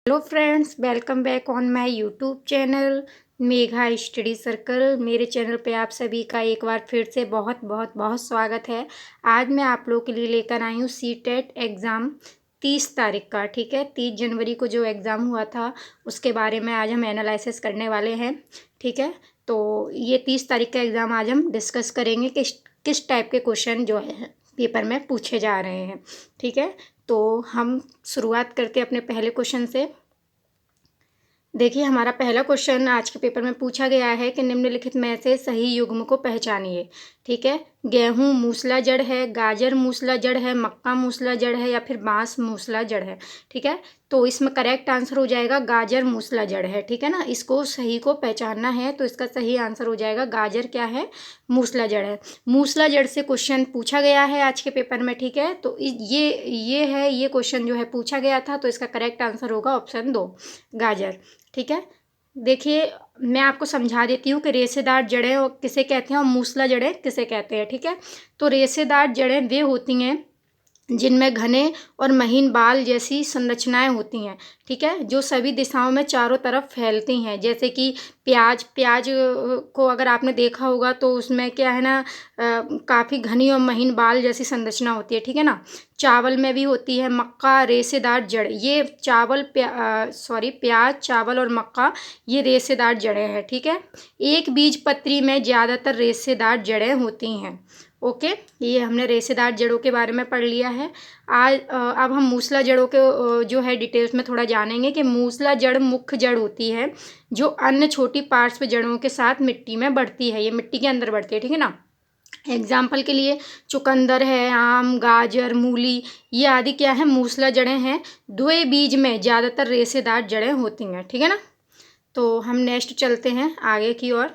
Hello friends, welcome back on my YouTube channel Megha study circle. मेरे channel पे आप सभी का एक बार फिर से बहुत बहुत बहुत स्वागत है। आज मैं आप लोगों के लिए लेकर आई हूँ सीटेट एग्ज़ाम 30 तारीख का। ठीक है, 30 जनवरी को जो एग्ज़ाम हुआ था उसके बारे में आज हम एनालिसिस करने वाले हैं। ठीक है, तो ये 30 तारीख का एग्ज़ाम आज हम डिस्कस करेंगे कि किस टाइप के क्वेश्चन जो है पेपर में पूछे जा रहे हैं। ठीक है, तो हम शुरुआत करते हैं अपने पहले क्वेश्चन से। देखिए, हमारा पहला क्वेश्चन आज के पेपर में पूछा गया है कि निम्नलिखित में से सही युग्म को पहचानिए। ठीक है, गेहूं मूसला जड़ है, गाजर मूसला जड़ है, मक्का मूसला जड़ है या फिर बांस मूसला जड़ है। ठीक है, तो इसमें करेक्ट आंसर हो जाएगा गाजर मूसला जड़ है। ठीक है ना, इसको सही को पहचानना है तो इसका सही आंसर हो जाएगा गाजर क्या है, मूसला जड़ है। मूसला जड़ से क्वेश्चन पूछा गया है आज के पेपर में। ठीक है, तो ये क्वेश्चन जो है पूछा गया था, तो इसका करेक्ट आंसर होगा ऑप्शन 2 गाजर। ठीक है, देखिए मैं आपको समझा देती हूँ कि रेशेदार जड़ें किसे कहते हैं और मूसला जड़ें किसे कहते हैं। ठीक है, तो रेशेदार जड़ें वे होती हैं जिनमें घने और महीन बाल जैसी संरचनाएं होती हैं। ठीक है, जो सभी दिशाओं में चारों तरफ फैलती हैं, जैसे कि प्याज को अगर आपने देखा होगा तो उसमें क्या है ना, काफ़ी घनी और महीन बाल जैसी संरचना होती है। ठीक है ना, चावल में भी होती है। मक्का रेशेदार जड़, ये प्याज, चावल और मक्का ये रेशेदार जड़ें हैं। ठीक है, एक बीज पत्री में ज़्यादातर रेशेदार जड़ें होती हैं। ओके, ये हमने रेशेदार जड़ों के बारे में पढ़ लिया है। अब हम मूसला जड़ों के जो है डिटेल्स में थोड़ा जानेंगे कि मूसला जड़ मुख्य जड़ होती है जो अन्य छोटी पार्श्व जड़ों के साथ मिट्टी में बढ़ती है। ये मिट्टी के अंदर बढ़ती है। ठीक है ना, एग्जाम्पल के लिए चुकंदर है, आम, गाजर, मूली, ये आदि क्या है, मूसला जड़ें हैं। द्वे बीज में ज़्यादातर रेशेदार जड़ें होती हैं। ठीक है ना, तो हम नेक्स्ट चलते हैं आगे की ओर।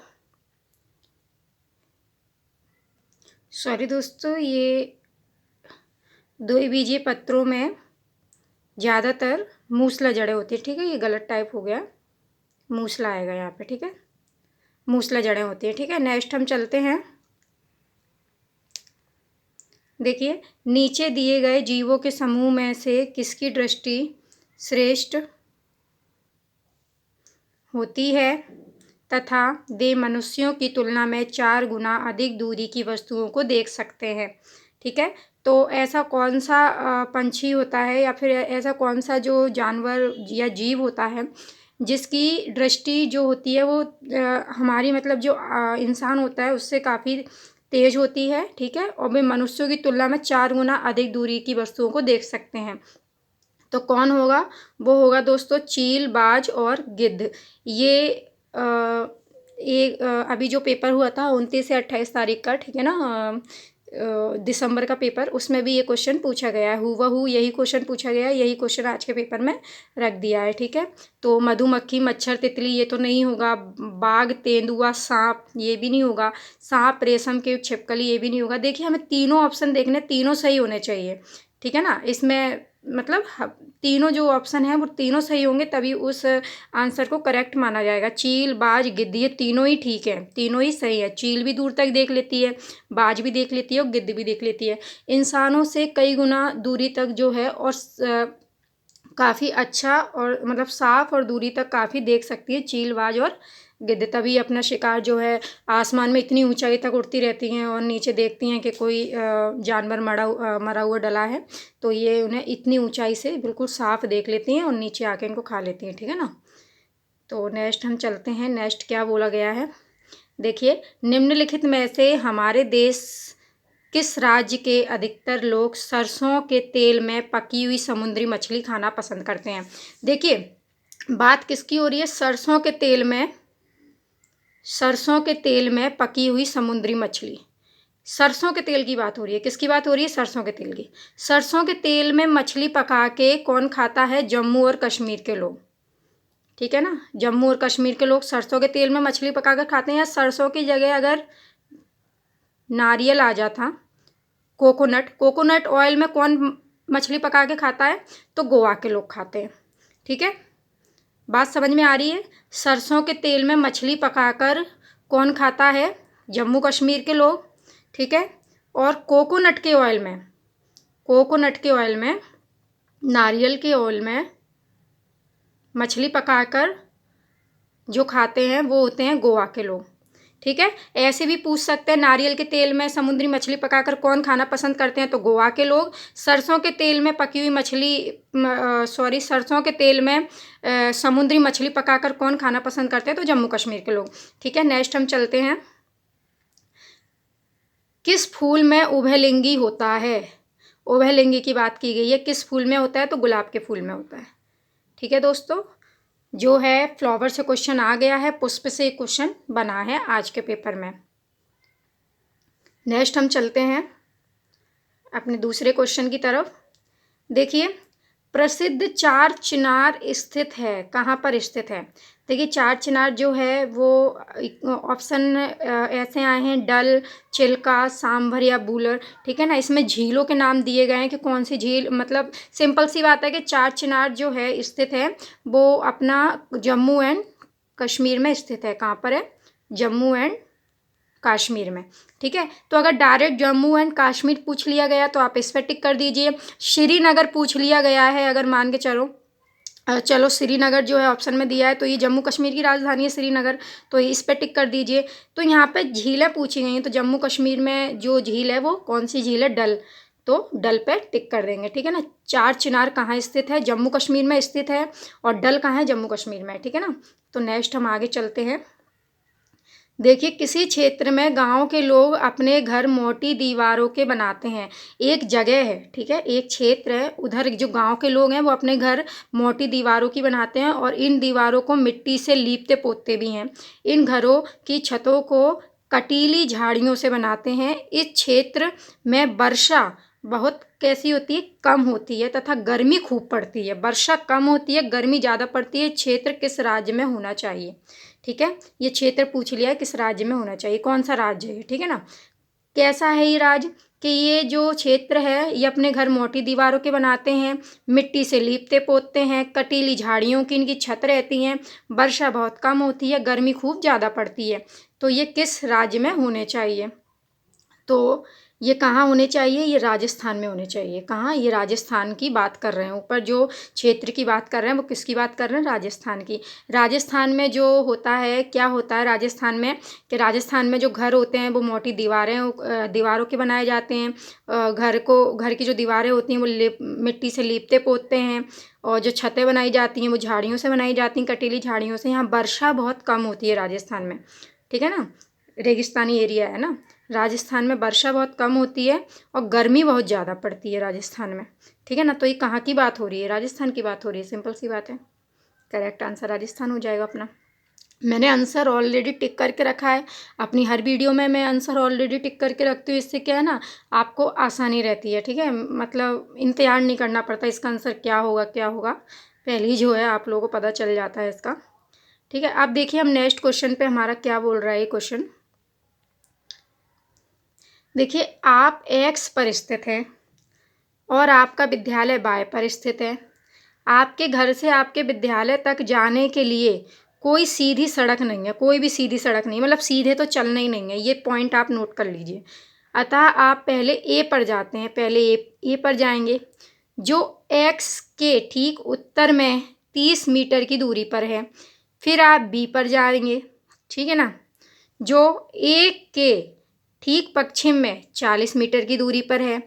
सॉरी दोस्तों, ये द्विबीजीय पत्रों में ज़्यादातर मूसला जड़ें होती है। ठीक है, ये गलत टाइप हो गया, मूसला आएगा यहाँ पे। ठीक है, मूसला जड़ें होती है। ठीक है, नेक्स्ट हम चलते हैं। देखिए, नीचे दिए गए जीवों के समूह में से किसकी दृष्टि श्रेष्ठ होती है तथा वे मनुष्यों की तुलना में 4 गुना अधिक दूरी की वस्तुओं को देख सकते हैं। ठीक है, तो ऐसा कौन सा पंछी होता है या फिर ऐसा कौन सा जो जानवर या जीव होता है जिसकी दृष्टि जो होती है वो हमारी मतलब जो इंसान होता है उससे काफ़ी तेज होती है। ठीक है, और वे मनुष्यों की तुलना में 4 गुना अधिक दूरी की वस्तुओं को देख सकते हैं। तो कौन होगा, वो होगा दोस्तों चील, बाज और गिद्ध। ये अभी जो पेपर हुआ था 29 से 28 तारीख का, ठीक है ना, दिसंबर का पेपर, उसमें भी ये क्वेश्चन पूछा गया है। हूबहू यही क्वेश्चन पूछा गया है, यही क्वेश्चन आज के पेपर में रख दिया है। ठीक है, तो मधुमक्खी, मच्छर, तितली ये तो नहीं होगा। बाघ, तेंदुआ, सांप ये भी नहीं होगा। सांप, रेशम के छिपकली ये भी नहीं होगा। देखिए, हमें तीनों ऑप्शन देखने, तीनों सही होने चाहिए। ठीक है ना, इसमें मतलब तीनों जो ऑप्शन है वो तीनों सही होंगे तभी उस आंसर को करेक्ट माना जाएगा। चील, बाज, गिद्ध ये तीनों ही ठीक है, तीनों ही सही है। चील भी दूर तक देख लेती है, बाज भी देख लेती है और गिद्ध भी देख लेती है। इंसानों से कई गुना दूरी तक जो है और काफ़ी अच्छा और मतलब साफ और दूरी तक काफ़ी देख सकती है चील, बाज और गिद्ध। तभी अपना शिकार जो है आसमान में इतनी ऊंचाई तक उड़ती रहती हैं और नीचे देखती हैं कि कोई जानवर मरा हुआ डला है, तो ये उन्हें इतनी ऊंचाई से बिल्कुल साफ देख लेती हैं और नीचे आके इनको खा लेती हैं। ठीक है ना, तो नेक्स्ट हम चलते हैं। नेक्स्ट क्या बोला गया है, देखिए, निम्नलिखित में से हमारे देश किस राज्य के अधिकतर लोग सरसों के तेल में पकी हुई समुद्री मछली खाना पसंद करते हैं। देखिए, बात किसकी हो रही है, सरसों के तेल में पकी हुई समुद्री मछली। सरसों के तेल की बात हो रही है, किसकी बात हो रही है, सरसों के तेल की। सरसों के तेल में मछली पका के कौन खाता है, जम्मू और कश्मीर के लोग। ठीक है ना, जम्मू और कश्मीर के लोग सरसों के तेल में मछली पका कर खाते हैं। सरसों की जगह अगर नारियल आ जाता, कोकोनट ऑयल में कौन मछली पका के खाता है, तो गोवा के लोग खाते हैं। ठीक है, बात समझ में आ रही है। सरसों के तेल में मछली पकाकर कौन खाता है, जम्मू कश्मीर के लोग। ठीक है, और कोकोनट के ऑयल में, नारियल के ऑयल में मछली पकाकर जो खाते हैं वो होते हैं गोवा के लोग। ठीक है, ऐसे भी पूछ सकते हैं, नारियल के तेल में समुद्री मछली पकाकर कौन खाना पसंद करते हैं, तो गोवा के लोग। सरसों के तेल में पकी हुई मछली सरसों के तेल में समुद्री मछली पकाकर कौन खाना पसंद करते हैं, तो जम्मू कश्मीर के लोग। ठीक है, नेक्स्ट हम चलते हैं। किस फूल में उभयलिंगी होता है? उभयलिंगी की बात की गई है, किस फूल में होता है, तो गुलाब के फूल में होता है। ठीक है दोस्तों, जो है फ्लावर से क्वेश्चन आ गया है, पुष्प से क्वेश्चन बना है आज के पेपर में। नेक्स्ट हम चलते हैं अपने दूसरे क्वेश्चन की तरफ। देखिए, प्रसिद्ध चार चिनार स्थित है, कहाँ पर स्थित है? देखिए, चार चिनार जो है वो ऑप्शन ऐसे आए हैं, डल, चिल्का, सांभर या बूलर। ठीक है ना, इसमें झीलों के नाम दिए गए हैं कि कौन सी झील, मतलब सिंपल सी बात है कि चार चिनार जो है स्थित है वो अपना जम्मू एंड कश्मीर में स्थित है। कहाँ पर है? जम्मू एंड कश्मीर में। ठीक है, तो अगर डायरेक्ट जम्मू एंड कश्मीर पूछ लिया गया तो आप इस पर टिक कर दीजिए। श्रीनगर पूछ लिया गया है, अगर मान के चलो श्रीनगर जो है ऑप्शन में दिया है, तो ये जम्मू कश्मीर की राजधानी है श्रीनगर, तो इस पर टिक कर दीजिए। तो यहाँ पे झीलें पूछी गई हैं, तो जम्मू कश्मीर में जो झील है वो कौन सी झील है? डल, तो डल पे टिक कर देंगे। ठीक है ना, चार चिनार कहाँ स्थित है? जम्मू कश्मीर में स्थित है, और डल कहाँ है? जम्मू कश्मीर में। ठीक है ना, तो नेक्स्ट हम आगे चलते हैं। देखिए, किसी क्षेत्र में गांव के लोग अपने घर मोटी दीवारों के बनाते हैं। एक जगह है, ठीक है, एक क्षेत्र है, उधर जो गांव के लोग हैं वो अपने घर मोटी दीवारों की बनाते हैं और इन दीवारों को मिट्टी से लीपते पोतते भी हैं। इन घरों की छतों को कटीली झाड़ियों से बनाते हैं। इस क्षेत्र में वर्षा बहुत कैसी होती है? कम होती है, तथा गर्मी खूब पड़ती है। वर्षा कम होती है, गर्मी ज़्यादा पड़ती है। क्षेत्र किस राज्य में होना चाहिए? ठीक है, ये क्षेत्र पूछ लिया है किस राज्य में होना चाहिए, कौन सा राज्य है। ठीक है ना, कैसा है ये राज्य? कि ये जो क्षेत्र है ये अपने घर मोटी दीवारों के बनाते हैं, मिट्टी से लीपते पोतते हैं, कटीली झाड़ियों की इनकी छत रहती हैं, वर्षा बहुत कम होती है, गर्मी खूब ज़्यादा पड़ती है। तो ये किस राज्य में होने चाहिए? तो ये कहाँ होने चाहिए? ये राजस्थान में होने चाहिए। कहाँ? ये राजस्थान की बात कर रहे हैं, ऊपर जो क्षेत्र की बात कर रहे हैं वो किसकी बात कर रहे हैं? राजस्थान की। राजस्थान में जो होता है, क्या होता है राजस्थान में, कि राजस्थान में जो घर होते हैं वो मोटी दीवारों के बनाए जाते हैं। घर की जो दीवारें होती हैं वो मिट्टी से लीपते पोतते हैं, और जो छतें बनाई जाती हैं वो झाड़ियों से बनाई जाती हैं, कटीली झाड़ियों से। यहाँ वर्षा बहुत कम होती है राजस्थान में। ठीक है ना, रेगिस्तानी एरिया है ना, राजस्थान में वर्षा बहुत कम होती है और गर्मी बहुत ज़्यादा पड़ती है राजस्थान में। ठीक है ना, तो ये कहाँ की बात हो रही है? राजस्थान की बात हो रही है, सिंपल सी बात है। करेक्ट आंसर राजस्थान हो जाएगा अपना। मैंने आंसर ऑलरेडी टिक करके रखा है, अपनी हर वीडियो में मैं आंसर ऑलरेडी टिक करके रखती हूँ। इससे क्या है ना, आपको आसानी रहती है। ठीक है, मतलब इंतजार नहीं करना पड़ता इसका आंसर क्या होगा क्या होगा, पहले ही जो है आप लोगों को पता चल जाता है इसका। ठीक है, अब देखिए हम नेक्स्ट क्वेश्चन पे हमारा क्या बोल रहा है ये क्वेश्चन। देखिए, आप एक्स पर स्थित हैं और आपका विद्यालय वाई पर स्थित है। आपके घर से आपके विद्यालय तक जाने के लिए कोई सीधी सड़क नहीं है, कोई भी सीधी सड़क नहीं, मतलब सीधे तो चलना ही नहीं है। ये पॉइंट आप नोट कर लीजिए। अतः आप पहले ए पर जाते हैं, पहले ए पर जाएंगे, जो एक्स के ठीक उत्तर में 30 मीटर की दूरी पर है। फिर आप बी पर जाएंगे, ठीक है ना, जो ए के ठीक पश्चिम में 40 मीटर की दूरी पर है।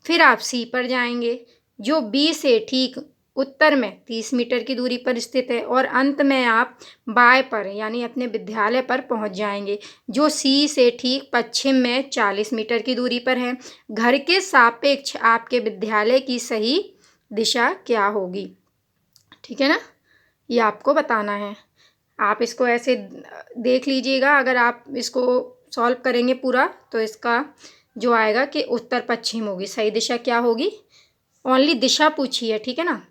फिर आप सी पर जाएंगे, जो बी से ठीक उत्तर में 30 मीटर की दूरी पर स्थित है। और अंत में आप बाय पर यानी अपने विद्यालय पर पहुंच जाएंगे, जो सी से ठीक पश्चिम में 40 मीटर की दूरी पर है। घर के सापेक्ष आपके विद्यालय की सही दिशा क्या होगी? ठीक है ना, ये आपको बताना है। आप इसको ऐसे देख लीजिएगा, अगर आप इसको सॉल्व करेंगे पूरा तो इसका जो आएगा कि उत्तर पश्चिम होगी, सही दिशा क्या होगी? ओनली दिशा पूछी है, ठीक है ना,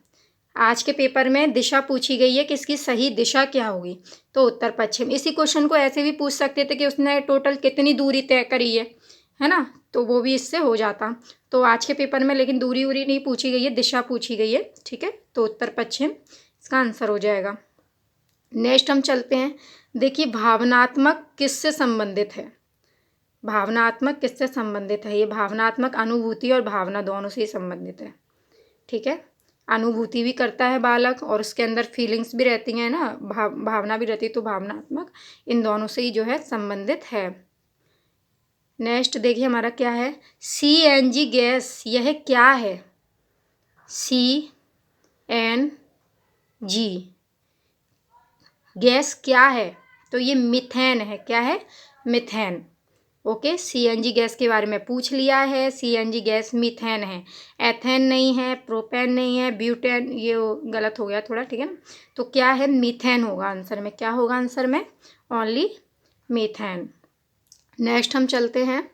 आज के पेपर में दिशा पूछी गई है कि इसकी सही दिशा क्या होगी, तो उत्तर पश्चिम। इसी क्वेश्चन को ऐसे भी पूछ सकते थे कि उसने टोटल कितनी दूरी तय करी है ना, तो वो भी इससे हो जाता। तो आज के पेपर में लेकिन दूरी उरी नहीं पूछी गई है, दिशा पूछी गई है। ठीक है, तो उत्तर पश्चिम इसका आंसर हो जाएगा। नेक्स्ट हम चलते हैं। देखिए, भावनात्मक किससे संबंधित है? भावनात्मक किससे संबंधित है? ये भावनात्मक अनुभूति और भावना दोनों से ही संबंधित है। ठीक है, अनुभूति भी करता है बालक, और उसके अंदर फीलिंग्स भी रहती हैं ना, भावना भी रहती है, तो भावनात्मक इन दोनों से ही जो है संबंधित है। नेक्स्ट देखिए हमारा क्या है, CNG गैस, यह क्या है? CNG गैस क्या है? तो ये मीथेन है। क्या है? मीथेन। ओके, CNG गैस के बारे में पूछ लिया है। CNG गैस मीथेन है, एथेन नहीं है, प्रोपेन नहीं है, ब्यूटेन, ये गलत हो गया थोड़ा, ठीक है ना। तो क्या है? मीथेन होगा आंसर में। क्या होगा आंसर में? Only methane. नेक्स्ट हम चलते हैं,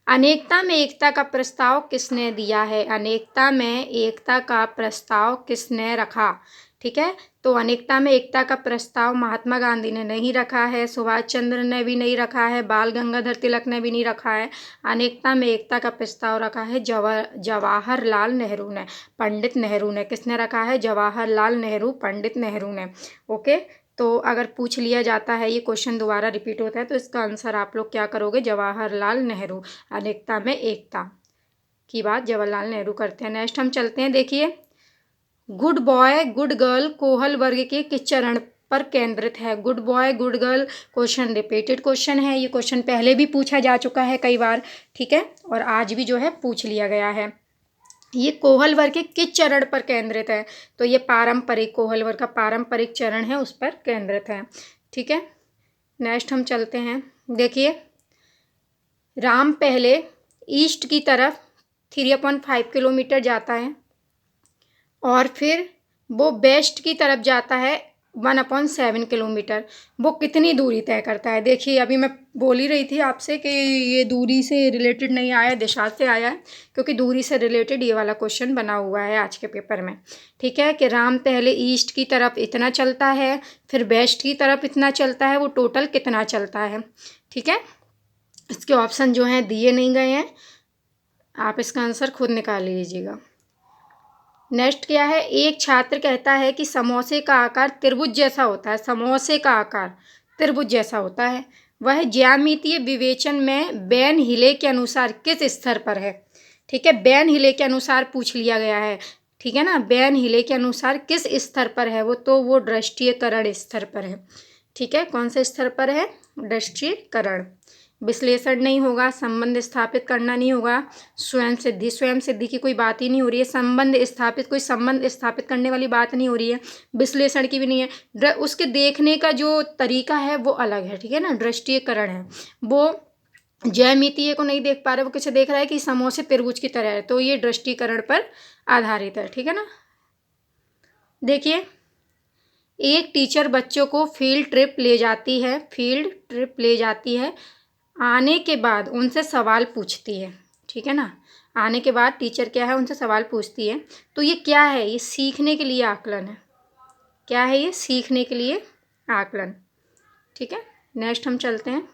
अनेकता में एकता का प्रस्ताव किसने दिया है? अनेकता में एकता का प्रस्ताव किसने रखा? ठीक है, तो अनेकता में एकता का प्रस्ताव महात्मा गांधी ने नहीं रखा है, सुभाष चंद्र ने भी नहीं रखा है, बाल गंगाधर तिलक ने भी नहीं रखा है। अनेकता में एकता का प्रस्ताव रखा है जवाहरलाल नेहरू ने, पंडित नेहरू ने। किसने रखा है? जवाहरलाल नेहरू, पंडित नेहरू ने। ओके, तो अगर पूछ लिया जाता है, ये क्वेश्चन दोबारा रिपीट होता है, तो इसका आंसर आप लोग क्या करोगे? जवाहरलाल नेहरू। अनेकता में एकता की बात जवाहरलाल नेहरू करते हैं। नेक्स्ट हम चलते हैं, देखिए, गुड बॉय गुड गर्ल कोहल वर्ग के किस चरण पर केंद्रित है? Good boy good girl question repeated question है, ये क्वेश्चन पहले भी पूछा जा चुका है कई बार, ठीक है, और आज भी जो है पूछ लिया गया है। ये कोहल वर्ग के किस चरण पर केंद्रित है? तो ये पारंपरिक, कोहल वर्ग का पारंपरिक चरण है, उस पर केंद्रित है, ठीक है। नेक्स्ट हम चलते हैं, देखिए, राम पहले ईस्ट की तरफ 3.5 किलोमीटर जाता है और फिर वो वेस्ट की तरफ जाता है 1/7 किलोमीटर। वो कितनी दूरी तय करता है? देखिए, अभी मैं बोल ही रही थी आपसे कि ये दूरी से रिलेटेड नहीं आया, दिशा से आया है, क्योंकि दूरी से रिलेटेड ये वाला क्वेश्चन बना हुआ है आज के पेपर में, ठीक है, कि राम पहले ईस्ट की तरफ इतना चलता है, फिर वेस्ट की तरफ इतना चलता है, वो टोटल कितना चलता है, ठीक है। इसके ऑप्शन जो हैं दिए नहीं गए हैं, आप इसका आंसर खुद निकाल लीजिएगा। नेक्स्ट क्या है, एक छात्र कहता है कि समोसे का आकार त्रिभुज जैसा होता है। समोसे का आकार त्रिभुज जैसा होता है। वह ज्यामितीय विवेचन में बेन हिले के अनुसार किस स्तर पर है? ठीक है, बेन हिले के अनुसार पूछ लिया गया है, ठीक है ना। बेन हिले के अनुसार किस स्तर पर है वो? तो वो दृष्टियकरण स्तर पर है, ठीक है। कौन से स्तर पर है? दृष्टियकरण। विश्लेषण नहीं होगा, संबंध स्थापित करना नहीं होगा, स्वयं सिद्धि की कोई बात ही नहीं हो रही है, संबंध स्थापित, कोई संबंध स्थापित करने वाली बात नहीं हो रही है, विश्लेषण की भी नहीं है। उसके देखने का जो तरीका है वो अलग है, ठीक है ना, दृष्टियकरण है। वो ज्यामितीय को नहीं देख पा रहे, वो किसे देख रहा है कि समोसे त्रिभुज की तरह है, तो ये दृष्टिकरण पर आधारित है, ठीक है ना। देखिए, एक टीचर बच्चों को फील्ड ट्रिप ले जाती है, आने के बाद उनसे सवाल पूछती है, ठीक है ना। आने के बाद टीचर क्या है, उनसे सवाल पूछती है, तो ये क्या है? ये सीखने के लिए आकलन है। क्या है ये? सीखने के लिए आकलन, ठीक है। नेक्स्ट हम चलते हैं,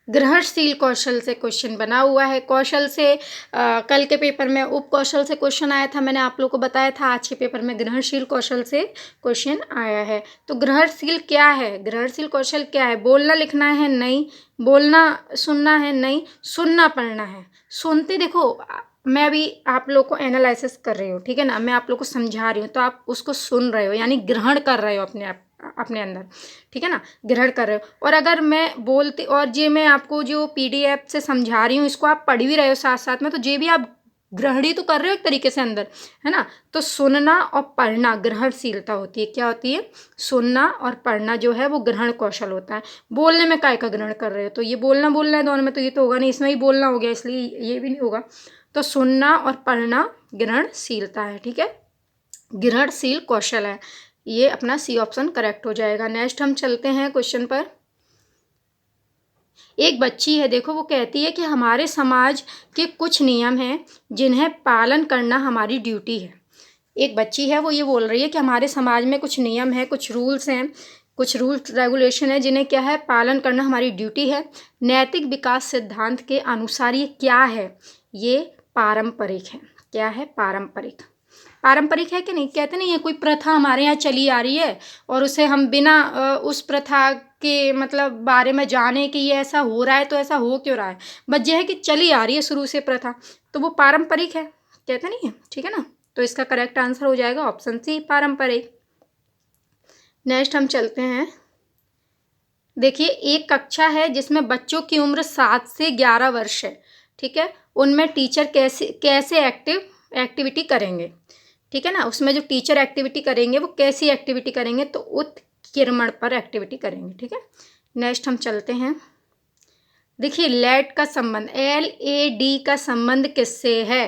ग्रहणशील कौशल से क्वेश्चन बना हुआ है। कौशल से कल के पेपर में उप कौशल से क्वेश्चन आया था, मैंने आप लोगों को बताया था। आज के पेपर में ग्रहणशील कौशल से क्वेश्चन आया है। तो ग्रहणशील क्या है? ग्रहणशील कौशल क्या है? बोलना लिखना है? नहीं। बोलना सुनना है? नहीं। सुनना पढ़ना है? सुनते, देखो मैं अभी आप लोग को एनालिसिस कर रही हूँ, ठीक है ना, मैं आप लोग को समझा रही हूँ, तो आप उसको सुन रहे हो, यानी ग्रहण कर रहे हो अपने अंदर, ठीक है ना, ग्रहण कर रहे हो। और अगर मैं बोलती, और ये मैं आपको जो PDF से समझा रही हूँ, इसको आप पढ़ भी रहे हो साथ साथ में, तो ये भी आप ग्रहण ही तो कर रहे हो एक तरीके से अंदर, है ना। तो सुनना और पढ़ना ग्रहणशीलता होती है। क्या होती है? सुनना और पढ़ना जो है वो ग्रहण कौशल होता है। बोलने में काय का ग्रहण कर रहे हो? तो ये बोलना है दोनों में, तो ये तो होगा नहीं, इसमें ही बोलना हो गया, इसलिए ये भी नहीं होगा। तो सुनना और पढ़ना ग्रहणशीलता है, ठीक है, ग्रहणशील कौशल है। ये अपना C ऑप्शन करेक्ट हो जाएगा। नेक्स्ट हम चलते हैं क्वेश्चन पर। एक बच्ची है, देखो, वो कहती है कि हमारे समाज के कुछ नियम हैं जिन्हें पालन करना हमारी ड्यूटी है। एक बच्ची है, वो ये बोल रही है कि हमारे समाज में कुछ नियम है, कुछ रूल्स हैं, कुछ रूल्स रेगुलेशन है, जिन्हें क्या है, पालन करना हमारी ड्यूटी है। नैतिक विकास सिद्धांत के अनुसार ये क्या है? ये पारंपरिक है। क्या है? पारंपरिक। पारंपरिक है कि नहीं? कहते नहीं है, कोई प्रथा हमारे यहाँ चली आ रही है और उसे हम बिना उस प्रथा के मतलब बारे में जाने कि ये ऐसा हो रहा है, तो ऐसा हो क्यों रहा है, बस ये है कि चली आ रही है शुरू से प्रथा, तो वो पारंपरिक है, कहते नहीं है, ठीक है ना। तो इसका करेक्ट आंसर हो जाएगा ऑप्शन सी, पारंपरिक। नेक्स्ट हम चलते हैं। देखिए, एक कक्षा है जिसमें बच्चों की उम्र 7 से 11 वर्ष है, ठीक है। उनमें टीचर कैसे एक्टिविटी करेंगे, ठीक है ना। उसमें जो टीचर एक्टिविटी करेंगे वो कैसी एक्टिविटी करेंगे, तो उत्कीर्णन पर एक्टिविटी करेंगे, ठीक है। नेक्स्ट हम चलते हैं। देखिए, लेड का संबंध, LAD का संबंध किससे है?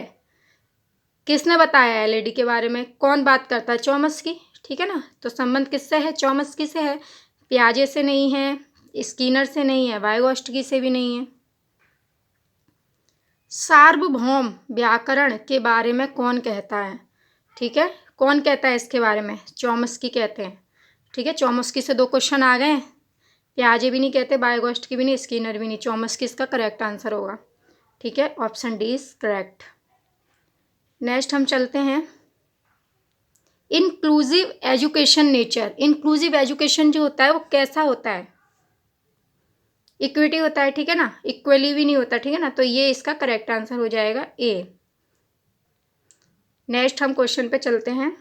किसने बताया LED के बारे में? कौन बात करता है? चॉम्स्की, ठीक है ना। तो संबंध किससे है? चॉम्स्की से है। पियाजे से नहीं है, स्किनर से नहीं है, वाइगोत्स्की से भी नहीं है। सार्वभौम व्याकरण के बारे में कौन कहता है, ठीक है। कौन कहता है इसके बारे में? चॉम्स्की कहते हैं, ठीक है। चॉम्स्की से 2 क्वेश्चन आ गए। पियाजे भी नहीं कहते, वाइगोत्स्की भी नहीं, स्किनर भी नहीं, चॉम्स्की इसका करेक्ट आंसर होगा, ठीक है। Option D is correct. Next हम चलते हैं। Inclusive education nature, inclusive education जो होता है वो कैसा होता है? इक्विटी होता है, ठीक है ना। इक्वली भी नहीं होता, ठीक है ना। तो ये इसका करेक्ट आंसर हो जाएगा ए। नेक्स्ट हम क्वेश्चन पे चलते हैं।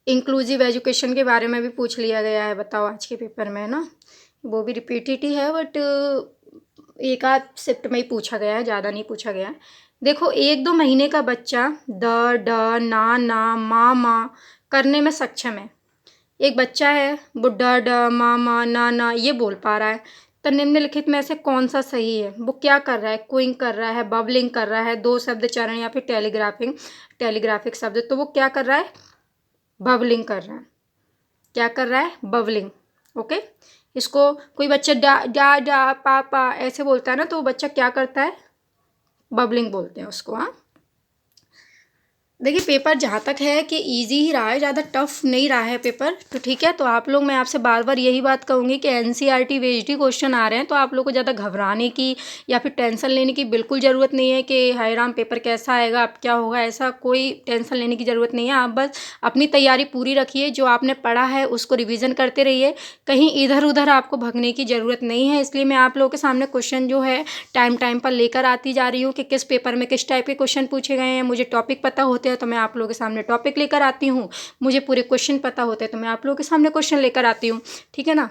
इंक्लूसिव एजुकेशन के बारे में भी पूछ लिया गया है, बताओ आज के पेपर में, है ना। वो भी रिपीटेड ही है, बट एक आध शिफ्ट में ही पूछा गया है, ज़्यादा नहीं पूछा गया है। देखो, 1-2 महीने का बच्चा द, ड, ना, मा करने में सक्षम है। एक बच्चा है वो ड, ड, मा, ना ये बोल पा रहा है। तो निम्नलिखित में से कौन सा सही है? वो क्या कर रहा है? क्विंग कर रहा है, बबलिंग कर रहा है, 2 शब्द चरण या फिर टेलीग्राफिक शब्द। तो वो क्या कर रहा है? बबलिंग कर रहा है। क्या कर रहा है? Bubbling, okay. इसको कोई बच्चा डा डा डा पा ऐसे बोलता है ना, तो वो बच्चा क्या करता है? बबलिंग बोलते हैं उसको, हाँ। देखिए, पेपर जहाँ तक है कि इजी ही रहा है, ज़्यादा टफ नहीं रहा है पेपर, तो ठीक है। तो आप लोग, मैं आपसे बार बार यही बात कहूँगी कि NCERT बेस्ड ही क्वेश्चन आ रहे हैं, तो आप लोग को ज़्यादा घबराने की या फिर टेंशन लेने की बिल्कुल ज़रूरत नहीं है कि हाय राम पेपर कैसा आएगा, अब क्या होगा। ऐसा कोई टेंशन लेने की ज़रूरत नहीं है। आप बस अपनी तैयारी पूरी रखिए, जो आपने पढ़ा है उसको रिविज़न करते रहिए, कहीं इधर उधर आपको भगने की ज़रूरत नहीं है। इसलिए मैं आप लोगों के सामने क्वेश्चन जो है टाइम पर लेकर आती जा रही हूँ कि किस पेपर में किस टाइप के क्वेश्चन पूछे गए हैं। मुझे टॉपिक पता होते हैं तो मैं आप लोगों के सामने टॉपिक लेकर आती हूँ, मुझे पूरे क्वेश्चन पता होते हैं तो मैं आप लोगों के सामने क्वेश्चन लेकर आती हूँ, ठीक है ना।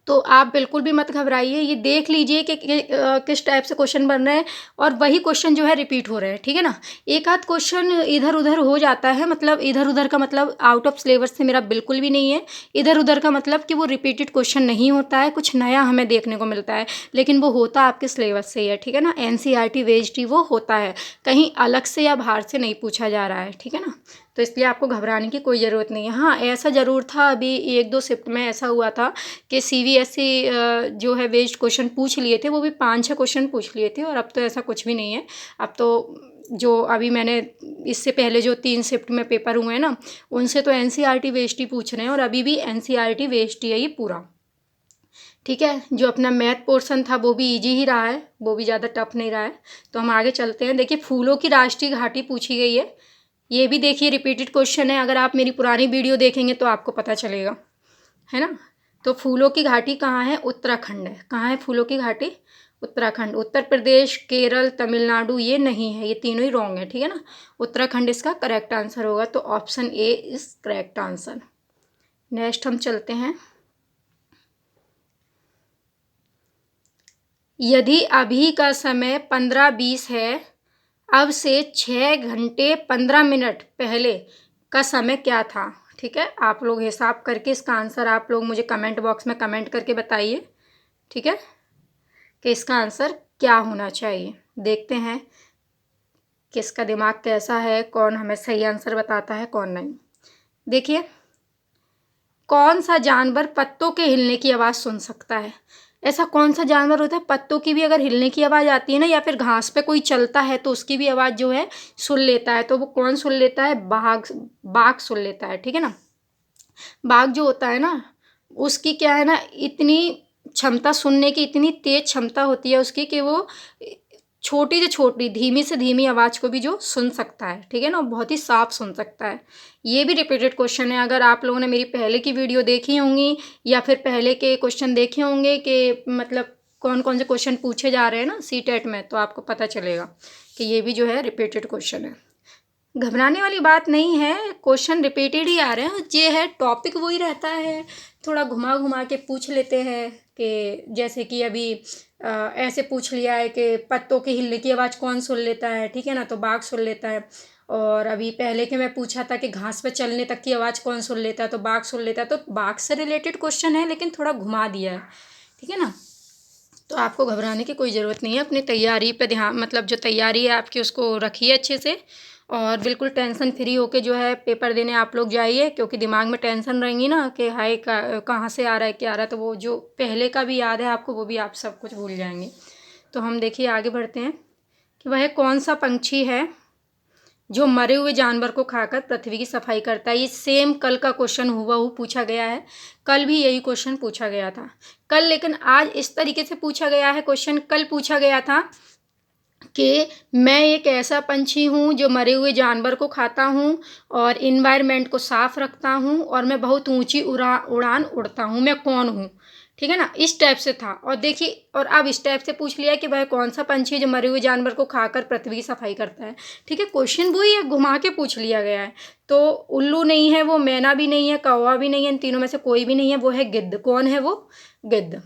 तो आप बिल्कुल भी मत घबराइए, ये देख लीजिए कि किस टाइप से क्वेश्चन बन रहे हैं, और वही क्वेश्चन जो है रिपीट हो रहे हैं, ठीक है ना। एक आध क्वेश्चन इधर उधर हो जाता है, मतलब इधर उधर का मतलब आउट ऑफ सिलेबस से मेरा बिल्कुल भी नहीं है। इधर उधर का मतलब कि वो रिपीटेड क्वेश्चन नहीं होता है, कुछ नया हमें देखने को मिलता है, लेकिन वो होता आपके सिलेबस से ही है, ठीक है ना। NCERT बेस्ड ही वो होता है, कहीं अलग से या बाहर से नहीं पूछा जा रहा है, ठीक है ना। तो इसलिए आपको घबराने की कोई ज़रूरत नहीं है। हाँ, ऐसा ज़रूर था, अभी 1-2 शिफ्ट में ऐसा हुआ था कि CBSE जो है बेस्ड क्वेश्चन पूछ लिए थे, वो भी 5-6 क्वेश्चन पूछ लिए थे, और अब तो ऐसा कुछ भी नहीं है। अब तो जो अभी मैंने इससे पहले जो 3 शिफ्ट में पेपर हुए हैं ना, उनसे तो NCERT बेस्ड ही पूछ रहे हैं, और अभी भी NCERT बेस्ड ही है ये पूरा, ठीक है। जो अपना मैथ पोर्शन था वो भी इजी ही रहा है, वो भी ज़्यादा टफ नहीं रहा है। तो हम आगे चलते हैं। देखिए, फूलों की राष्ट्रीय घाटी पूछी गई है, ये भी देखिए रिपीटेड क्वेश्चन है। अगर आप मेरी पुरानी वीडियो देखेंगे तो आपको पता चलेगा, है ना। तो फूलों की घाटी कहाँ है? उत्तराखंड है। कहाँ है फूलों की घाटी? उत्तराखंड। उत्तर प्रदेश, केरल, तमिलनाडु ये नहीं है, ये तीनों ही रॉन्ग है, ठीक है ना। उत्तराखंड इसका करेक्ट आंसर होगा, तो option A is correct answer. Next हम चलते हैं। यदि अभी का समय 15:20 है, अब से 6 घंटे 15 मिनट पहले का समय क्या था? ठीक है, आप लोग हिसाब करके इसका आंसर आप लोग मुझे कमेंट बॉक्स में कमेंट करके बताइए, ठीक है, कि इसका आंसर क्या होना चाहिए। देखते हैं किसका दिमाग कैसा है, कौन हमें सही आंसर बताता है, कौन नहीं। देखिए, कौन सा जानवर पत्तों के हिलने की आवाज़ सुन सकता है? ऐसा कौन सा जानवर होता है पत्तों की भी अगर हिलने की आवाज़ आती है ना, या फिर घास पे कोई चलता है तो उसकी भी आवाज़ जो है सुन लेता है? तो वो कौन सुन लेता है? बाघ सुन लेता है, ठीक है ना। बाघ जो होता है ना, उसकी क्या है ना, इतनी क्षमता, सुनने की इतनी तेज क्षमता होती है उसकी कि वो छोटी से छोटी, धीमी से धीमी आवाज़ को भी जो सुन सकता है, ठीक है ना, बहुत ही साफ सुन सकता है। ये भी रिपीटेड क्वेश्चन है। अगर आप लोगों ने मेरी पहले की वीडियो देखी होंगी या फिर पहले के क्वेश्चन देखे होंगे कि मतलब कौन कौन से क्वेश्चन पूछे जा रहे हैं ना सीटेट में, तो आपको पता चलेगा कि ये भी जो है रिपीटेड क्वेश्चन है। घबराने वाली बात नहीं है, क्वेश्चन रिपीटेड ही आ रहे हैं, ये है टॉपिक वही रहता है, थोड़ा घुमा घुमा के पूछ लेते हैं कि जैसे कि अभी ऐसे पूछ लिया है कि पत्तों के हिलने की आवाज़ कौन सुन लेता है, ठीक है ना, तो बाघ सुन लेता है। और अभी पहले के मैं पूछा था कि घास पे चलने तक की आवाज़ कौन सुन लेता है, तो बाघ सुन लेता है। तो बाघ से रिलेटेड क्वेश्चन है लेकिन थोड़ा घुमा दिया है, ठीक है ना। तो आपको घबराने की कोई ज़रूरत नहीं है, अपनी तैयारी पे ध्यान, मतलब जो तैयारी है आपकी उसको रखिए अच्छे से, और बिल्कुल टेंशन फ्री होके जो है पेपर देने आप लोग जाइए, क्योंकि दिमाग में टेंशन रहेंगी ना कि हाय कहाँ से आ रहा है क्या आ रहा है, तो वो जो पहले का भी याद है आपको वो भी आप सब कुछ भूल जाएंगे। तो हम देखिए आगे बढ़ते हैं कि वह कौन सा पंछी है जो मरे हुए जानवर को खाकर पृथ्वी की सफाई करता है। ये सेम कल का क्वेश्चन हुबहू पूछा गया है, कल भी यही क्वेश्चन पूछा गया था कल, लेकिन आज इस तरीके से पूछा गया है क्वेश्चन। कल पूछा गया था कि मैं एक ऐसा पंछी हूँ जो मरे हुए जानवर को खाता हूँ और इन्वायरमेंट को साफ रखता हूँ और मैं बहुत ऊंची उड़ान उड़ता हूँ, मैं कौन हूँ, ठीक है ना, इस टाइप से था। और देखिए, और अब इस टाइप से पूछ लिया कि वह कौन सा पंछी है जो मरे हुए जानवर को खाकर पृथ्वी की सफाई करता है, ठीक है। क्वेश्चन वही है, घुमा के पूछ लिया गया है। तो उल्लू नहीं है वो, मैना भी नहीं है, कौवा भी नहीं है, इन तीनों में से कोई भी नहीं है, वो है गिद्ध। कौन है वो? गिद्ध।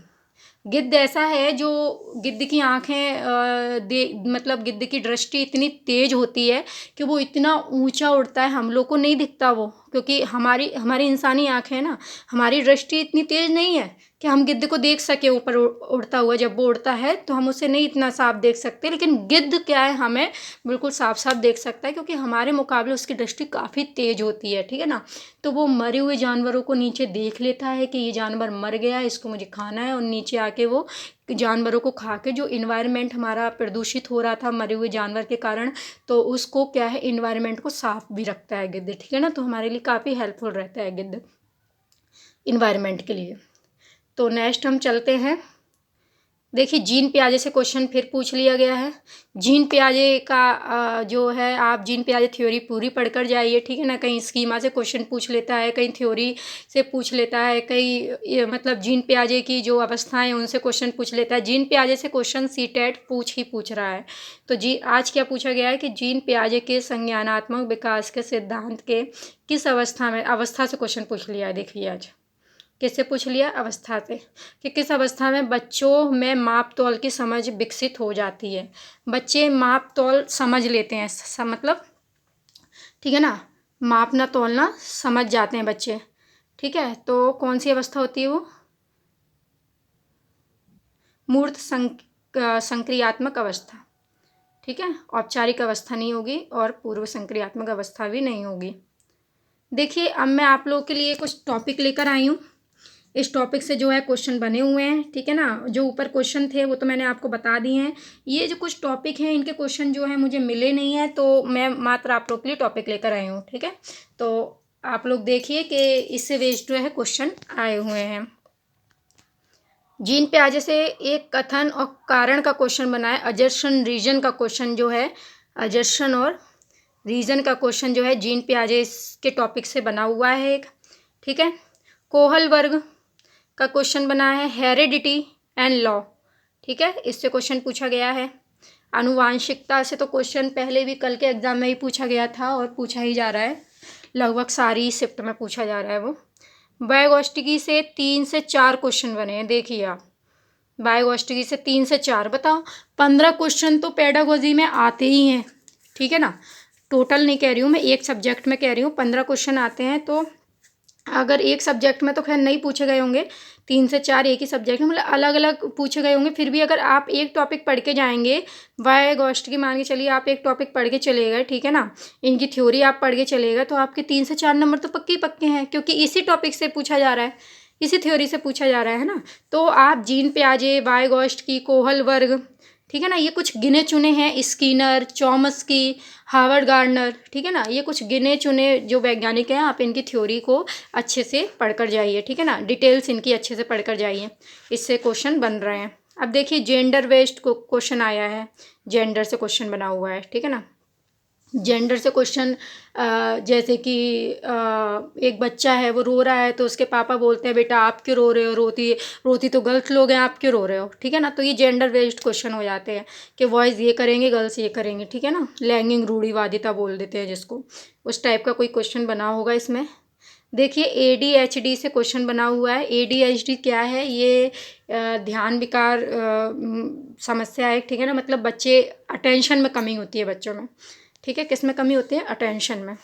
गिद्ध ऐसा है जो, गिद्ध की आँखें मतलब गिद्ध की दृष्टि इतनी तेज होती है कि वो इतना ऊंचा उड़ता है, हम लोग को नहीं दिखता वो, क्योंकि हमारी हमारी इंसानी आँखें है ना, हमारी दृष्टि इतनी तेज नहीं है कि हम गिद्ध को देख सके ऊपर उड़ता हुआ। जब वो उड़ता है तो हम उसे नहीं इतना साफ देख सकते, लेकिन गिद्ध क्या है, हमें बिल्कुल साफ साफ देख सकता है, क्योंकि हमारे मुकाबले उसकी दृष्टि काफ़ी तेज होती है, ठीक है ना। तो वो मरे हुए जानवरों को नीचे देख लेता है कि ये जानवर मर गया है, इसको मुझे खाना है, और नीचे आके वो जानवरों को खा के, जो इन्वायरमेंट हमारा प्रदूषित हो रहा था मरे हुए जानवर के कारण, तो उसको क्या है, इन्वायरमेंट को साफ भी रखता है गिद्ध, ठीक है ना। तो हमारे लिए काफ़ी हेल्पफुल रहता है गिद्ध इन्वायरमेंट के लिए। तो नेक्स्ट हम चलते हैं, देखिए जीन पियाजे से क्वेश्चन फिर पूछ लिया गया है। जीन पियाजे का जो है, आप जीन पियाजे थ्योरी पूरी पढ़कर जाइए, ठीक है ना। कहीं स्कीमा से क्वेश्चन पूछ लेता है, कहीं थ्योरी से पूछ लेता है, कहीं मतलब जीन पियाजे की जो अवस्थाएं हैं उनसे क्वेश्चन पूछ लेता है। जीन पियाजे से क्वेश्चन सीटेट पूछ रहा है। तो आज क्या पूछा गया है कि जीन पियाजे के संज्ञानात्मक विकास के सिद्धांत के किस अवस्था से क्वेश्चन पूछ लिया है। देखिए आज किससे पूछ लिया? अवस्था से, कि किस अवस्था में बच्चों में माप तौल की समझ विकसित हो जाती है। बच्चे माप तौल समझ लेते हैं, मतलब ठीक है ना, मापना तौलना समझ जाते हैं बच्चे, ठीक है। तो कौन सी अवस्था होती है वो? मूर्त संक्रियात्मक अवस्था, ठीक है। औपचारिक अवस्था नहीं होगी और पूर्व संक्रियात्मक अवस्था भी नहीं होगी। देखिए अब मैं आप लोगों के लिए कुछ टॉपिक लेकर आई हूँ, इस टॉपिक से जो है क्वेश्चन बने हुए हैं, ठीक है ना। जो ऊपर क्वेश्चन थे वो तो मैंने आपको बता दिए हैं। ये जो कुछ टॉपिक हैं इनके क्वेश्चन जो है मुझे मिले नहीं है, तो मैं मात्र आप लोग के लिए टॉपिक लेकर आई हूँ, ठीक है। तो आप लोग देखिए कि इससे बेस्ड जो है क्वेश्चन आए हुए हैं। जीन पियाजे से एक कथन और कारण का क्वेश्चन बना है। अजर्शन रीजन का क्वेश्चन जो है, अजर्शन और रीजन का क्वेश्चन जो है जीन पियाजे के टॉपिक से बना हुआ है एक, ठीक है। कोहल वर्ग का क्वेश्चन बना है, हेरिडिटी एंड लॉ, ठीक है, इससे क्वेश्चन पूछा गया है। आनुवांशिकता से तो क्वेश्चन पहले भी कल के एग्जाम में ही पूछा गया था और पूछा ही जा रहा है, लगभग सारी शिफ्ट में पूछा जा रहा है वो। वायगोष्ठिकी से 3 से 4 क्वेश्चन बने हैं, देखिए आप, वायगोष्ठिकी से 3 से 4, बताओ 15 क्वेश्चन तो पेडागोजी में आते ही हैं, ठीक है ना। टोटल नहीं कह रही हूँ मैं, एक सब्जेक्ट में कह रही हूँ, 15 क्वेश्चन आते हैं। तो अगर एक सब्जेक्ट में तो खैर नहीं पूछे गए होंगे, 3 से 4 एक ही सब्जेक्ट में, मतलब अलग अलग पूछे गए होंगे, फिर भी अगर आप एक टॉपिक पढ़ के जाएंगे, वायगोष्ठिकी मान के चलिए आप एक टॉपिक पढ़ के चले गए, ठीक है ना, इनकी थ्योरी आप पढ़ के चले गए, तो आपके 3 से 4 नंबर तो पक्के ही पक्के हैं, क्योंकि इसी टॉपिक से पूछा जा रहा है, इसी थ्योरी से पूछा जा रहा है ना। तो आप जीन पियाजे, वायगोष्ठिकी, कोहल वर्ग, ठीक है ना, ये कुछ गिने चुने हैं, स्किनर, चॉम्स्की, हार्वर्ड गार्डनर, ठीक है ना, ये कुछ गिने चुने जो वैज्ञानिक हैं, आप इनकी थ्योरी को अच्छे से पढ़कर जाइए, ठीक है ना, डिटेल्स इनकी अच्छे से पढ़कर जाइए, इससे क्वेश्चन बन रहे हैं। अब देखिए जेंडर बेस्ड क्वेश्चन आया है, जेंडर से क्वेश्चन बना हुआ है, ठीक है ना। जेंडर से क्वेश्चन, जैसे कि एक बच्चा है वो रो रहा है तो उसके पापा बोलते हैं बेटा आप क्यों रो रहे हो, रोती रोती तो गर्ल्स लोग हैं, आप क्यों रो रहे हो, ठीक है ना। तो ये जेंडर बेस्ड क्वेश्चन हो जाते हैं कि बॉयज़ ये करेंगे गर्ल्स ये करेंगे, ठीक है ना। लैंगिक रूढ़िवादिता बोल देते हैं जिसको, उस टाइप का कोई क्वेश्चन बना होगा इसमें। देखिए ADHD से क्वेश्चन बना हुआ है। ADHD क्या है, ये ध्यान विकार समस्या है, ठीक है ना। मतलब बच्चे अटेंशन में कमी होती है बच्चों में, ठीक है। किस में कमी होती है, अटेंशन में।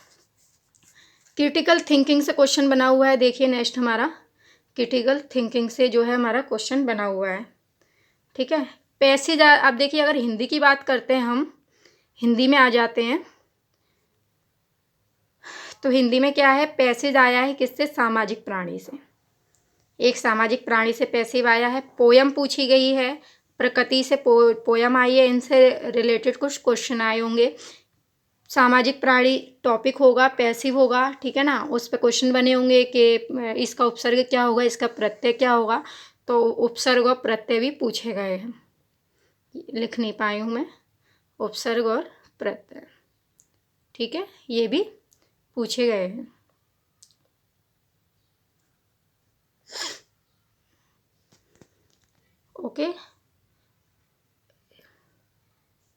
क्रिटिकल थिंकिंग से क्वेश्चन बना हुआ है। देखिए नेक्स्ट हमारा क्रिटिकल थिंकिंग से जो है हमारा क्वेश्चन बना हुआ है, ठीक है। पैसेज अब देखिए, अगर हिंदी की बात करते हैं हम, हिंदी में आ जाते हैं तो हिंदी में क्या है, पैसेज आया है किससे, सामाजिक प्राणी से। एक सामाजिक प्राणी से पैसिव आया है। पोयम पूछी गई है, प्रकृति से पोयम आई है, इनसे रिलेटेड कुछ क्वेश्चन आए होंगे। सामाजिक प्राणी टॉपिक होगा, पैसिव होगा, ठीक है ना। उस पर क्वेश्चन बने होंगे कि इसका उपसर्ग क्या होगा, इसका प्रत्यय क्या होगा। तो उपसर्ग और प्रत्यय भी पूछे गए हैं, लिख नहीं पाई हूँ मैं, उपसर्ग और प्रत्यय, ठीक है, ये भी पूछे गए हैं। ओके,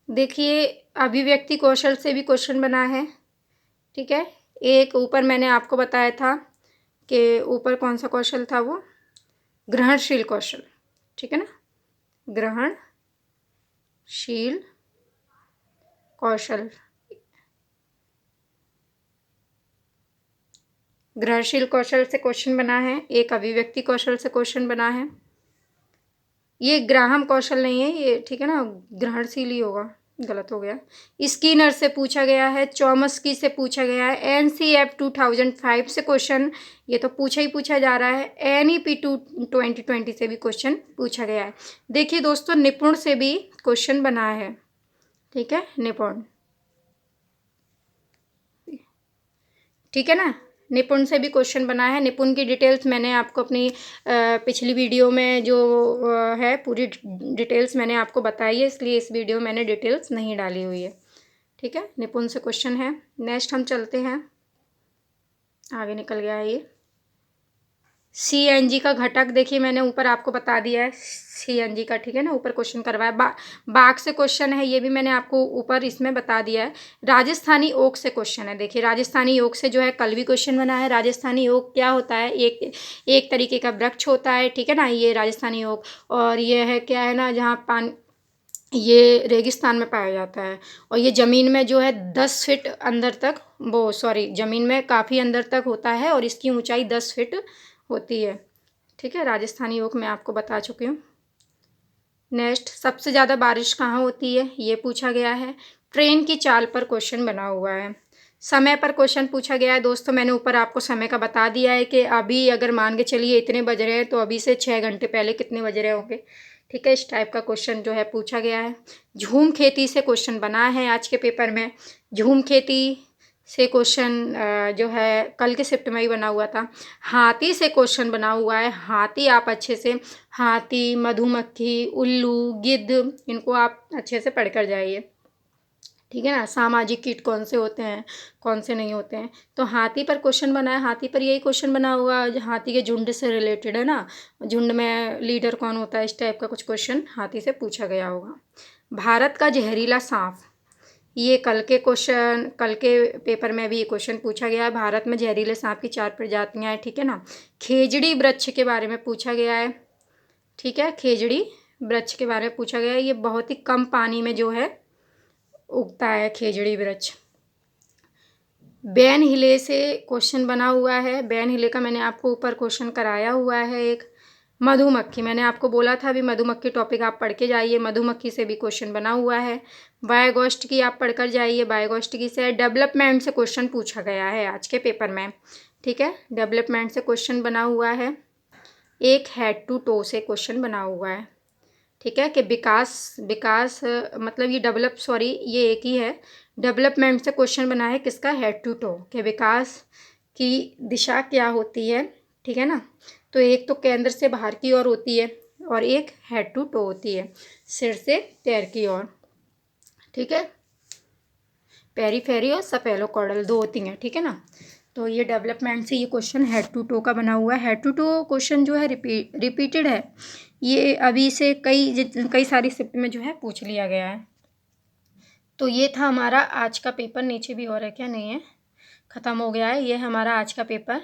देखिए अभिव्यक्ति कौशल से भी क्वेश्चन बना है, ठीक है। एक ऊपर मैंने आपको बताया था कि ऊपर कौन सा कौशल था, वो ग्रहणशील कौशल, ठीक है ना, ग्रहणशील कौशल। ग्रहणशील कौशल से क्वेश्चन बना है। एक अभिव्यक्ति कौशल से क्वेश्चन बना है। ये ग्राहम कौशल नहीं है ये, ठीक है ना, ग्रहणशील ही होगा, गलत हो गया। स्कीनर से पूछा गया है, चॉम्स्की से पूछा गया है, NCF 2005 से क्वेश्चन, ये तो पूछा ही पूछा जा रहा है। NEP 2020 से भी क्वेश्चन पूछा गया है। देखिए दोस्तों, निपुण से भी क्वेश्चन बना है, ठीक है, निपुण, ठीक है ना। निपुण से भी क्वेश्चन बना है। निपुण की डिटेल्स मैंने आपको अपनी पिछली वीडियो में जो है पूरी डिटेल्स मैंने आपको बताई है, इसलिए इस वीडियो में मैंने डिटेल्स नहीं डाली हुई है, ठीक है। निपुण से क्वेश्चन है। नेक्स्ट हम चलते हैं, आगे निकल गया है ये। CNG का घटक, देखिए मैंने ऊपर आपको बता दिया है CNG का, ठीक है ना, ऊपर क्वेश्चन करवाया। बाघ से क्वेश्चन है, ये भी मैंने आपको ऊपर इसमें बता दिया है। राजस्थानी ओक से क्वेश्चन है। देखिए राजस्थानी ओक से जो है कल भी क्वेश्चन बना है। राजस्थानी ओक क्या होता है, एक तरीके का वृक्ष होता है, ठीक है ना, ये राजस्थानी ओक। और ये है क्या है ना, जहाँ पानी, ये रेगिस्तान में पाया जाता है। और ये ज़मीन में जो है 10 फीट अंदर तक, वो सॉरी ज़मीन में काफ़ी अंदर तक होता है और इसकी ऊंचाई 10 फीट होती है, ठीक है। राजस्थानी ओक मैं आपको बता चुकी हूँ। नेक्स्ट, सबसे ज़्यादा बारिश कहाँ होती है, ये पूछा गया है। ट्रेन की चाल पर क्वेश्चन बना हुआ है। समय पर क्वेश्चन पूछा गया है। दोस्तों मैंने ऊपर आपको समय का बता दिया है कि अभी अगर मान के चलिए इतने बज रहे हैं तो अभी से 6 घंटे पहले कितने बज रहे होंगे, ठीक है। इस टाइप का क्वेश्चन जो है पूछा गया है। झूम खेती से क्वेश्चन बना है आज के पेपर में। झूम खेती से क्वेश्चन जो है कल के शिफ्ट में ही बना हुआ था। हाथी से क्वेश्चन बना हुआ है। हाथी आप अच्छे से, हाथी, मधुमक्खी, उल्लू, गिद्ध, इनको आप अच्छे से पढ़ कर जाइए, ठीक है ना। सामाजिक कीट कौन से होते हैं, कौन से नहीं होते हैं। तो हाथी पर क्वेश्चन बना है। हाथी पर यही क्वेश्चन बना हुआ, हाथी के झुंड से रिलेटेड है ना, झुंड में लीडर कौन होता है, इस टाइप का कुछ क्वेश्चन हाथी से पूछा गया होगा। भारत का जहरीला सांप, ये कल के पेपर में भी ये क्वेश्चन पूछा गया है। भारत में जहरीले सांप की 4 प्रजातियां हैं, ठीक है ना। खेजड़ी वृक्ष के बारे में पूछा गया है, ठीक है, खेजड़ी वृक्ष के बारे में पूछा गया है। ये बहुत ही कम पानी में जो है उगता है खेजड़ी वृक्ष। बैन हिले से क्वेश्चन बना हुआ है। बैन हिले का मैंने आपको ऊपर क्वेश्चन कराया हुआ है। एक मधुमक्खी, मैंने आपको बोला था अभी मधुमक्खी टॉपिक आप पढ़ के जाइए। मधुमक्खी से भी क्वेश्चन बना हुआ है। वायगोष्ठ की आप पढ़कर जाइए। वायगोष्ठ की से डेवलपमेंट से क्वेश्चन पूछा गया है आज के पेपर में, ठीक है। डेवलपमेंट से क्वेश्चन बना हुआ है। एक हेड टू टो से क्वेश्चन बना हुआ है, ठीक है, कि विकास विकास मतलब ये ये एक ही है। डेवलपमेंट से क्वेश्चन बना है किसका, हेड टू टो, कि विकास की दिशा क्या होती है, ठीक है ना। तो एक तो केंद्र से बाहर की ओर होती है और एक हेड टू टो होती है, सिर से पैर की ओर, ठीक है। पेरीफेरी और सेफेलोकॉर्डल 2 होती हैं, ठीक है ना। तो ये डेवलपमेंट से ये क्वेश्चन हेड टू टो का बना हुआ है। हेड टू टो क्वेश्चन जो है रिपीटेड है, ये अभी से कई सारी शिफ्ट में जो है पूछ लिया गया है। तो ये था हमारा आज का पेपर। नीचे भी और है क्या? नहीं है, ख़त्म हो गया है। ये हमारा आज का पेपर,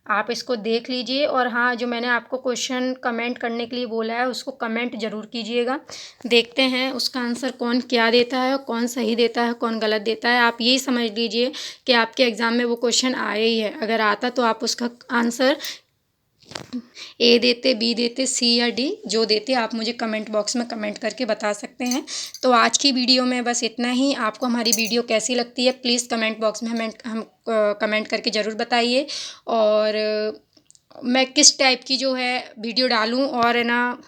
आप इसको देख लीजिए। और हाँ, जो मैंने आपको क्वेश्चन कमेंट करने के लिए बोला है उसको कमेंट ज़रूर कीजिएगा। देखते हैं उसका आंसर कौन क्या देता है, कौन सही देता है, कौन गलत देता है। आप यही समझ लीजिए कि आपके एग्ज़ाम में वो क्वेश्चन आया ही है। अगर आता तो आप उसका आंसर ए देते, बी देते, सी या डी, जो देते आप मुझे कमेंट बॉक्स में कमेंट करके बता सकते हैं। तो आज की वीडियो में बस इतना ही। आपको हमारी वीडियो कैसी लगती है प्लीज़ कमेंट बॉक्स में हम कमेंट करके ज़रूर बताइए। और मैं किस टाइप की जो है वीडियो डालूं, और है ना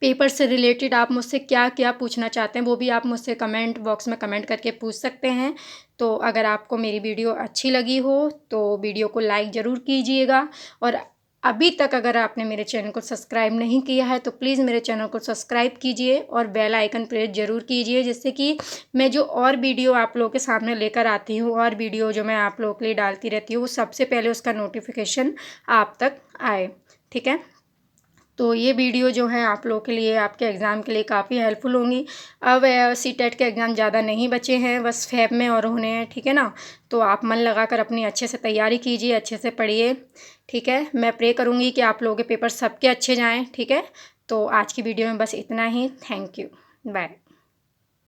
पेपर से रिलेटेड आप मुझसे क्या क्या पूछना चाहते हैं वो भी आप मुझसे कमेंट बॉक्स में कमेंट करके पूछ सकते हैं। तो अगर आपको मेरी वीडियो अच्छी लगी हो तो वीडियो को लाइक ज़रूर कीजिएगा। और अभी तक अगर आपने मेरे चैनल को सब्सक्राइब नहीं किया है तो प्लीज़ मेरे चैनल को सब्सक्राइब कीजिए और बेल आइकन प्रेस ज़रूर कीजिए, जिससे कि मैं जो और वीडियो आप लोगों के सामने लेकर आती हूँ और वीडियो जो मैं आप लोगों के लिए डालती रहती हूँ वो सबसे पहले उसका नोटिफिकेशन आप तक आए, ठीक है। तो ये वीडियो जो है आप लोगों के लिए, आपके एग्ज़ाम के लिए काफ़ी हेल्पफुल होंगी। अब सीटेट के एग्ज़ाम ज़्यादा नहीं बचे हैं, बस फेब में और होने हैं, ठीक है ना। तो आप मन लगाकर अपनी अच्छे से तैयारी कीजिए, अच्छे से पढ़िए, ठीक है। मैं प्रे करूँगी कि आप लोगों के पेपर सबके अच्छे जाएँ, ठीक है। तो आज की वीडियो में बस इतना ही। Thank you, bye.